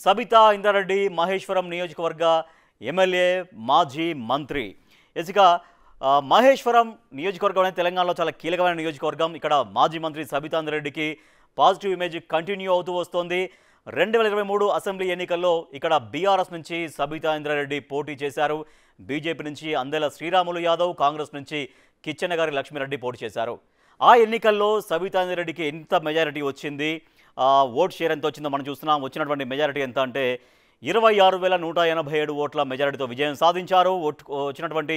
సబితా ఇంద్రారెడ్డి మహేశ్వరం నియోజకవర్గ ఎమ్మెల్యే మాజీ మంత్రి. ఇక మహేశ్వరం నియోజకవర్గం అనేది తెలంగాణలో చాలా కీలకమైన నియోజకవర్గం. ఇక్కడ మాజీ మంత్రి సబితా ఇంద్రారెడ్డికి పాజిటివ్ ఇమేజ్ కంటిన్యూ అవుతూ వస్తోంది. 2023 అసెంబ్లీ ఎన్నికల్లో ఇక్కడ బీఆర్ఎస్ నుంచి సబితా ఇంద్రారెడ్డి పోటీ చేశారు. బీజేపీ నుంచి అందెల శ్రీరాములు యాదవ్, కాంగ్రెస్ నుంచి కిచ్చెన్నగారి లక్ష్మీరెడ్డి పోటీ చేశారు. ఆ ఎన్నికల్లో సబితా ఇంద్రారెడ్డికి ఎంత మెజారిటీ వచ్చింది, ఓట్ షేర్ ఎంత వచ్చిందో మనం చూస్తున్నాం. వచ్చినటువంటి మెజారిటీ ఎంత అంటే 26,187 ఓట్ల మెజారిటీతో విజయం సాధించారు. వచ్చినటువంటి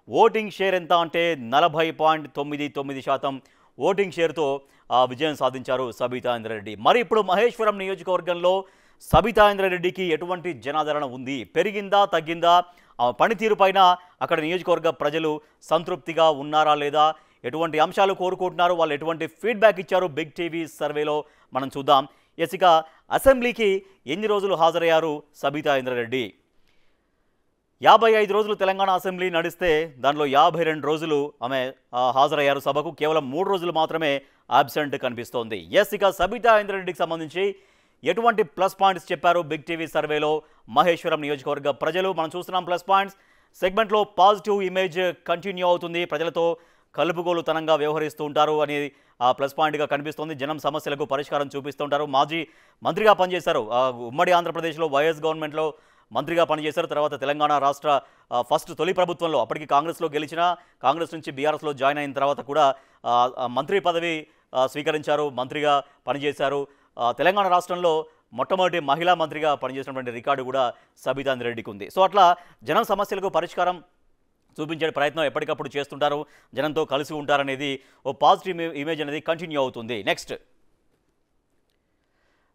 ఓటింగ్ షేర్ ఎంత అంటే 40.99% ఓటింగ్ షేర్తో విజయం సాధించారు సబితా ఇంద్రారెడ్డి. మరి ఇప్పుడు మహేశ్వరం నియోజకవర్గంలో సబితా ఇంద్రారెడ్డికి ఎటువంటి జనాదరణ ఉంది, పెరిగిందా తగ్గిందా, పనితీరు పైన అక్కడ నియోజకవర్గ ప్రజలు సంతృప్తిగా ఉన్నారా లేదా, ఎటువంటి అంశాలు కోరుకుంటున్నారు, వాళ్ళు ఎటువంటి ఫీడ్బ్యాక్ ఇచ్చారు బిగ్ టీవీ సర్వేలో మనం చూద్దాం. ఇక అసెంబ్లీకి ఎన్ని రోజులు హాజరయ్యారు సబితా ఇంద్రారెడ్డి? 55 రోజులు తెలంగాణ అసెంబ్లీ నడిస్తే దానిలో 52 రోజులు ఆమె హాజరయ్యారు సభకు. కేవలం 3 రోజులు మాత్రమే అబ్సెంట్ కనిపిస్తోంది. ఇక సబితా ఇంద్రారెడ్డికి సంబంధించి ఎటువంటి ప్లస్ పాయింట్స్ చెప్పారు బిగ్ టీవీ సర్వేలో మహేశ్వరం నియోజకవర్గ ప్రజలు? మనం చూస్తున్నాం ప్లస్ పాయింట్స్ సెగ్మెంట్లో. పాజిటివ్ ఇమేజ్ కంటిన్యూ అవుతుంది, ప్రజలతో కలుపుగోలుతనంగా వ్యవహరిస్తూ ఉంటారు అని ప్లస్ పాయింట్గా కనిపిస్తోంది. జనం సమస్యలకు పరిష్కారం చూపిస్తూ ఉంటారు. మాజీ మంత్రిగా పనిచేశారు, ఉమ్మడి ఆంధ్రప్రదేశ్లో వైఎస్ గవర్నమెంట్లో మంత్రిగా పనిచేశారు. తర్వాత తెలంగాణ రాష్ట్ర తొలి ప్రభుత్వంలో అప్పటికి కాంగ్రెస్లో గెలిచిన, కాంగ్రెస్ నుంచి బీఆర్ఎస్లో జాయిన్ అయిన తర్వాత కూడా మంత్రి పదవి స్వీకరించారు, మంత్రిగా పనిచేశారు. తెలంగాణ రాష్ట్రంలో మొట్టమొదటి మహిళా మంత్రిగా పనిచేసినటువంటి రికార్డు కూడా సబితా ఇంద్రారెడ్డికి ఉంది. సో అట్లా జనం సమస్యలకు పరిష్కారం చూపించే ప్రయత్నం ఎప్పటికప్పుడు చేస్తుంటారు, జనంతో కలిసి ఉంటారనేది ఓ పాజిటివ్ ఇమేజ్ అనేది కంటిన్యూ అవుతుంది. నెక్స్ట్,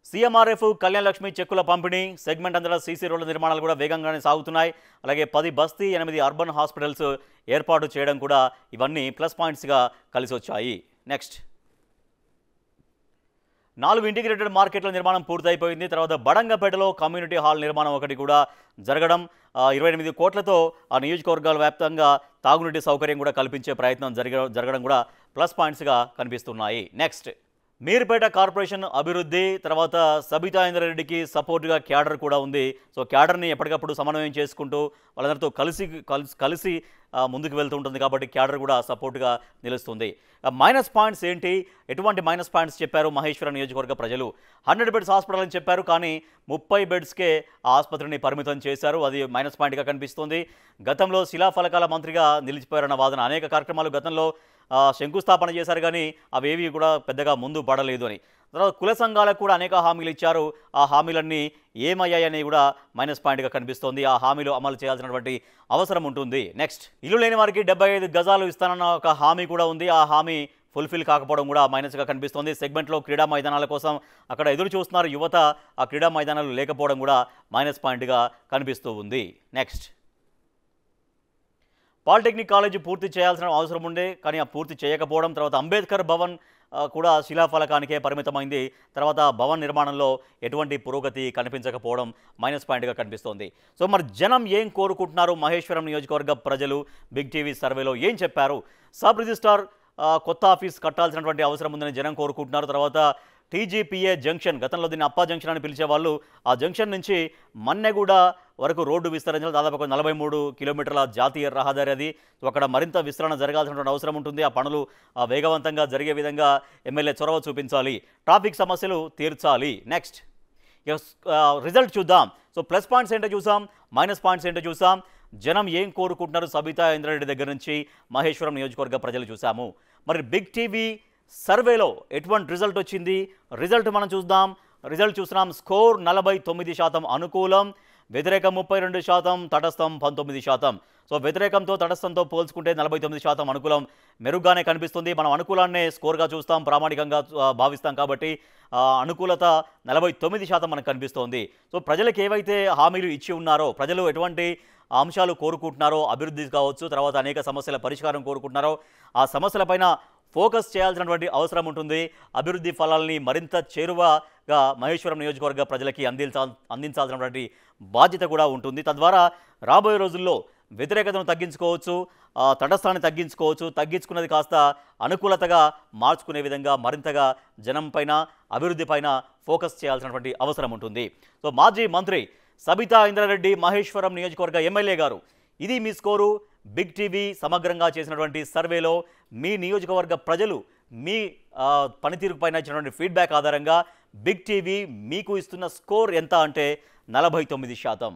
సీఎంఆర్ఎఫ్ కళ్యాణ లక్ష్మి చెక్కుల పంపిణీ సెగ్మెంట్ అంతటా సీసీ రోడ్ల నిర్మాణాలు కూడా వేగంగానే సాగుతున్నాయి. అలాగే 10 బస్తీ 8 అర్బన్ హాస్పిటల్స్ ఏర్పాటు చేయడం కూడా ఇవన్నీ ప్లస్ పాయింట్స్గా కలిసి వచ్చాయి. నెక్స్ట్, 4 ఇంటిగ్రేటెడ్ మార్కెట్ల నిర్మాణం పూర్తయిపోయింది. తర్వాత బడంగపేటలో కమ్యూనిటీ హాల్ నిర్మాణం ఒకటి కూడా జరగడం, 28 కోట్లతో ఆ నియోజకవర్గాల వ్యాప్తంగా తాగునీటి సౌకర్యం కూడా కల్పించే ప్రయత్నం జరగడం కూడా ప్లస్ పాయింట్స్గా కనిపిస్తున్నాయి. నెక్స్ట్, మీర్పేట కార్పొరేషన్ అభివృద్ధి, తర్వాత సబితా ఇంద్రారెడ్డికి సపోర్ట్గా క్యాడర్ కూడా ఉంది. సో క్యాడర్ని ఎప్పటికప్పుడు సమన్వయం చేసుకుంటూ వాళ్ళందరితో కలిసి ముందుకు వెళ్తూ ఉంటుంది కాబట్టి క్యాడర్ కూడా సపోర్ట్గా నిలుస్తుంది. మైనస్ పాయింట్స్ ఏంటి, ఎటువంటి మైనస్ పాయింట్స్ చెప్పారు మహేశ్వరం నియోజకవర్గ ప్రజలు? 100 బెడ్స్ హాస్పిటల్ అని చెప్పారు, కానీ 30 బెడ్స్కే ఆ ఆసుపత్రిని పరిమితం చేశారు. అది మైనస్ పాయింట్గా కనిపిస్తుంది. గతంలో శిలాఫలకాల మంత్రిగా నిలిచిపోయారన్న వాదన, అనేక కార్యక్రమాలు గతంలో శంకుస్థాపన చేశారు, కానీ అవేవి కూడా పెద్దగా ముందు పడలేదు అని. తర్వాత కుల సంఘాలకు కూడా అనేక హామీలు ఇచ్చారు, ఆ హామీలన్నీ ఏమయ్యాయని కూడా మైనస్ పాయింట్గా కనిపిస్తోంది. ఆ హామీలు అమలు చేయాల్సినటువంటి అవసరం ఉంటుంది. నెక్స్ట్, ఇల్లు లేని వారికి 75 గజాలు ఇస్తానన్న ఒక హామీ కూడా ఉంది, ఆ హామీ ఫుల్ఫిల్ కాకపోవడం కూడా మైనస్గా కనిపిస్తోంది. సెగ్మెంట్లో క్రీడా మైదానాల కోసం అక్కడ ఎదురు చూస్తున్నారు యువత, ఆ క్రీడా మైదానాలు లేకపోవడం కూడా మైనస్ పాయింట్గా కనిపిస్తూ ఉంది. నెక్స్ట్, పాలిటెక్నిక్ కాలేజీ పూర్తి చేయాల్సిన అవసరం ఉండే, కానీ ఆ పూర్తి చేయకపోవడం. తర్వాత అంబేద్కర్ భవన్ కూడా శిలాఫలకానికే పరిమితమైంది. తర్వాత భవన్ నిర్మాణంలో ఎటువంటి పురోగతి కనిపించకపోవడం మైనస్ పాయింట్గా కనిపిస్తోంది. సో మరి జనం ఏం కోరుకుంటున్నారు, మహేశ్వరం నియోజకవర్గ ప్రజలు బిగ్ టీవీ సర్వేలో ఏం చెప్పారు? సబ్ రిజిస్ట్రార్ కొత్త ఆఫీస్ కట్టాల్సినటువంటి అవసరం ఉందని జనం కోరుకుంటున్నారు. తర్వాత టీజీపీఏ జంక్షన్, గతంలో దీన్ని అప్పా జంక్షన్ అని పిలిచేవాళ్ళు, ఆ జంక్షన్ నుంచి మన్నెగూడ వరకు రోడ్డు విస్తరించాలి. దాదాపు 43 కిలోమీటర్ల జాతీయ రహదారి అది. సో అక్కడ మరింత విస్తరణ జరగాల్సినటువంటి అవసరం ఉంటుంది. ఆ పనులు వేగవంతంగా జరిగే విధంగా ఎమ్మెల్యే చొరవ చూపించాలి, ట్రాఫిక్ సమస్యలు తీర్చాలి. నెక్స్ట్, రిజల్ట్ చూద్దాం. సో ప్లస్ పాయింట్స్ ఏంటో చూసాం, మైనస్ పాయింట్స్ ఏంటో చూసాం, జనం ఏం కోరుకుంటున్నారు సబితా ఇంద్రారెడ్డి దగ్గర నుంచి మహేశ్వరం నియోజకవర్గ ప్రజలు చూసాము. మరి బిగ్ టీవీ సర్వేలో ఎటువంటి రిజల్ట్ వచ్చింది? రిజల్ట్ మనం చూద్దాం. రిజల్ట్ చూస్తున్నాం. స్కోర్ 49% అనుకూలం, వ్యతిరేకం 32%, తటస్థం 19%. సో వ్యతిరేకంతో తటస్థంతో పోల్చుకుంటే 49% అనుకూలం మెరుగ్గానే కనిపిస్తుంది. మనం అనుకూలాన్నే స్కోర్గా చూస్తాం, ప్రామాణికంగా భావిస్తాం కాబట్టి అనుకూలత 49% మనకు కనిపిస్తోంది. సో ప్రజలకు ఏవైతే హామీలు ఇచ్చి ఉన్నారో, ప్రజలు ఎటువంటి అంశాలు కోరుకుంటున్నారో, అభివృద్ధి కావచ్చు, తర్వాత అనేక సమస్యల పరిష్కారం కోరుకుంటున్నారో, ఆ సమస్యలపైన ఫోకస్ చేయాల్సినటువంటి అవసరం ఉంటుంది. అభివృద్ధి ఫలాల్ని మరింత చేరువగా మహేశ్వరం నియోజకవర్గ ప్రజలకి అందించాల్సినటువంటి బాధ్యత కూడా ఉంటుంది. తద్వారా రాబోయే రోజుల్లో వ్యతిరేకతను తగ్గించుకోవచ్చు, తటస్థాన్ని తగ్గించుకోవచ్చు. తగ్గించుకున్నది కాస్త అనుకూలతగా మార్చుకునే విధంగా మరింతగా జనం పైన, అభివృద్ధి పైన ఫోకస్ చేయాల్సినటువంటి అవసరం ఉంటుంది. సో మాజీ మంత్రి సబితా ఇంద్రారెడ్డి మహేశ్వరం నియోజకవర్గ ఎమ్మెల్యే గారు, ఇది మీ స్కోరు. బిగ్ టీవీ సమగ్రంగా చేసినటువంటి సర్వేలో మీ నియోజకవర్గ ప్రజలు మీ పనితీరు పైన ఇచ్చినటువంటి ఫీడ్బ్యాక్ ఆధారంగా బిగ్ టీవీ మీకు ఇస్తున్న స్కోర్ ఎంత అంటే 49%.